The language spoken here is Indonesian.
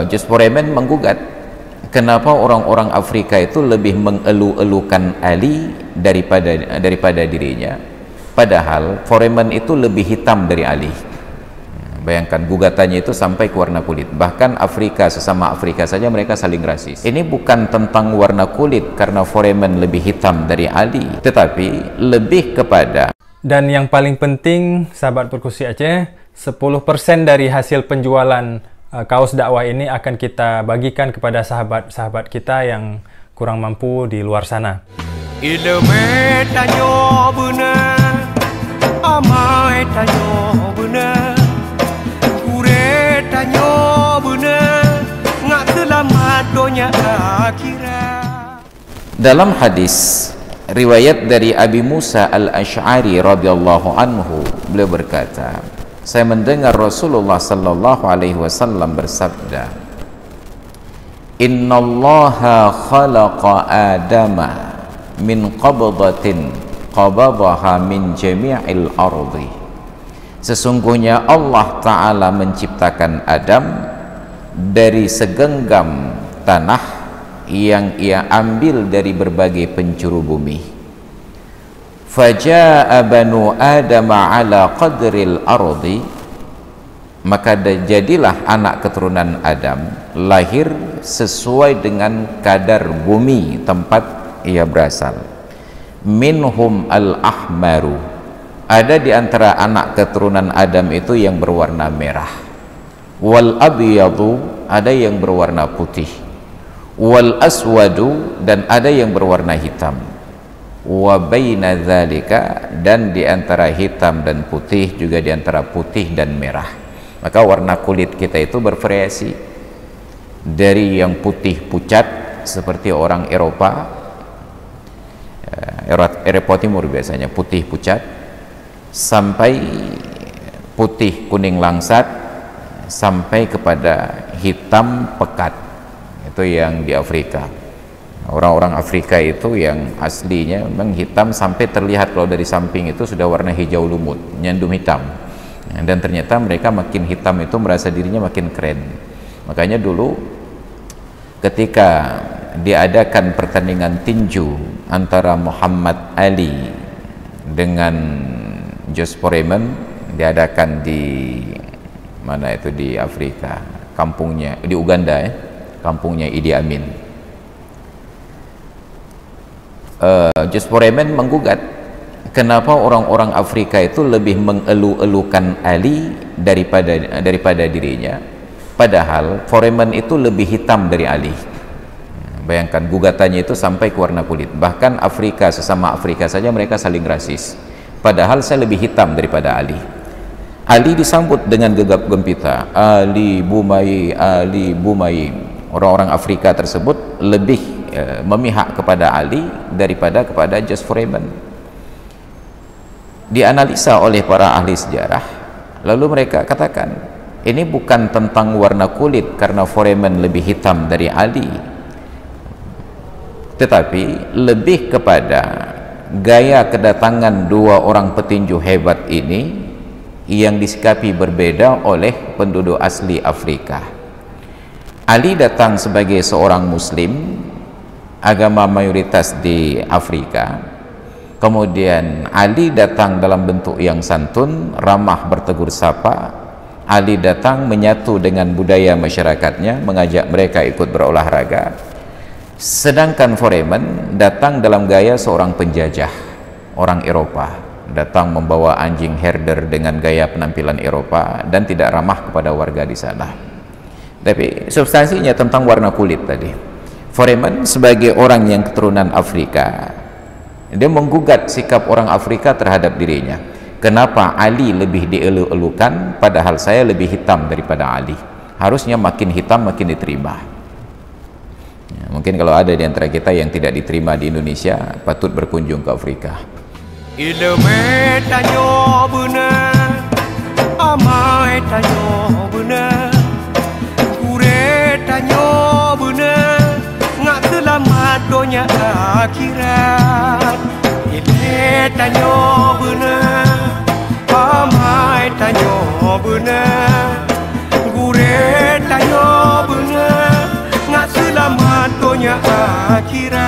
Jus Foreman menggugat kenapa orang-orang Afrika itu lebih mengeluh-elukan Ali daripada dirinya, padahal Foreman itu lebih hitam dari Ali. Bayangkan, gugatannya itu sampai ke warna kulit. Bahkan Afrika, sesama Afrika saja mereka saling rasis. Ini bukan tentang warna kulit karena Foreman lebih hitam dari Ali, tetapi lebih kepada. Dan yang paling penting, sahabat perkusi Aceh, 10% dari hasil penjualan kaos dakwah ini akan kita bagikan kepada sahabat-sahabat kita yang kurang mampu di luar sana. Ilmu tanyo benar, amai tanyo benar, kure tanyo benar, ngak selamat dunia akhirat. Dalam hadis riwayat dari Abi Musa al-Ash'ari radhiyallahu anhu, beliau berkata, saya mendengar Rasulullah sallallahu alaihi wasallam bersabda, innallaha khalaqa adama min qabdatin qabadaha min jami'il ardi. Sesungguhnya Allah Ta'ala menciptakan Adam dari segenggam tanah yang ia ambil dari berbagai penjuru bumi. Faja'a banu Adam ala qadril ardi, maka jadilah anak keturunan Adam lahir sesuai dengan kadar bumi tempat ia berasal. Minhum al-ahmaru, ada di antara anak keturunan Adam itu yang berwarna merah. Wal abyadu, ada yang berwarna putih. Wal aswadu, dan ada yang berwarna hitam. Wa baina dzalika, dan di antara hitam dan putih juga di antara putih dan merah. Maka warna kulit kita itu bervariasi dari yang putih pucat seperti orang Eropa, Eropa Timur biasanya putih pucat, sampai putih kuning langsat, sampai kepada hitam pekat, itu yang di Afrika. Orang-orang Afrika itu yang aslinya memang hitam sampai terlihat kalau dari samping itu sudah warna hijau lumut, nyandung hitam. Dan ternyata mereka makin hitam itu merasa dirinya makin keren. Makanya dulu ketika diadakan pertandingan tinju antara Muhammad Ali dengan Jus Foreman, diadakan di mana itu, di Afrika, kampungnya di Uganda ya, kampungnya Idi Amin. Jus Foreman menggugat kenapa orang-orang Afrika itu lebih mengeluh-elukan Ali daripada dirinya, padahal Foreman itu lebih hitam dari Ali. Bayangkan, gugatannya itu sampai ke warna kulit. Bahkan Afrika, sesama Afrika saja mereka saling rasis, padahal saya lebih hitam daripada Ali. Ali disambut dengan gegap gempita, Ali Bumai, Ali Bumai. Orang-orang Afrika tersebut lebih memihak kepada Ali daripada kepada Jus Foreman. Dianalisa oleh para ahli sejarah, lalu mereka katakan ini bukan tentang warna kulit karena Foreman lebih hitam dari Ali, tetapi lebih kepada gaya kedatangan dua orang petinju hebat ini yang disikapi berbeda oleh penduduk asli Afrika. Ali datang sebagai seorang muslim, agama mayoritas di Afrika. Kemudian Ali datang dalam bentuk yang santun, ramah bertegur sapa. Ali datang menyatu dengan budaya masyarakatnya, mengajak mereka ikut berolahraga. Sedangkan Foreman datang dalam gaya seorang penjajah, orang Eropa, datang membawa anjing herder dengan gaya penampilan Eropa dan tidak ramah kepada warga di sana. Tapi substansinya tentang warna kulit tadi. Foreman sebagai orang yang keturunan Afrika, dia menggugat sikap orang Afrika terhadap dirinya. Kenapa Ali lebih dielu-elukan padahal saya lebih hitam daripada Ali? Harusnya makin hitam makin diterima. Ya, mungkin kalau ada di antara kita yang tidak diterima di Indonesia, patut berkunjung ke Afrika. Ilmu tanyo benar, amai tanyo benar, kure tanyo benar, ngak selamat dunia akhirat. Ilmu tanyo benar, amai tanyo benar, kure tanyo benar. matonya akhirat.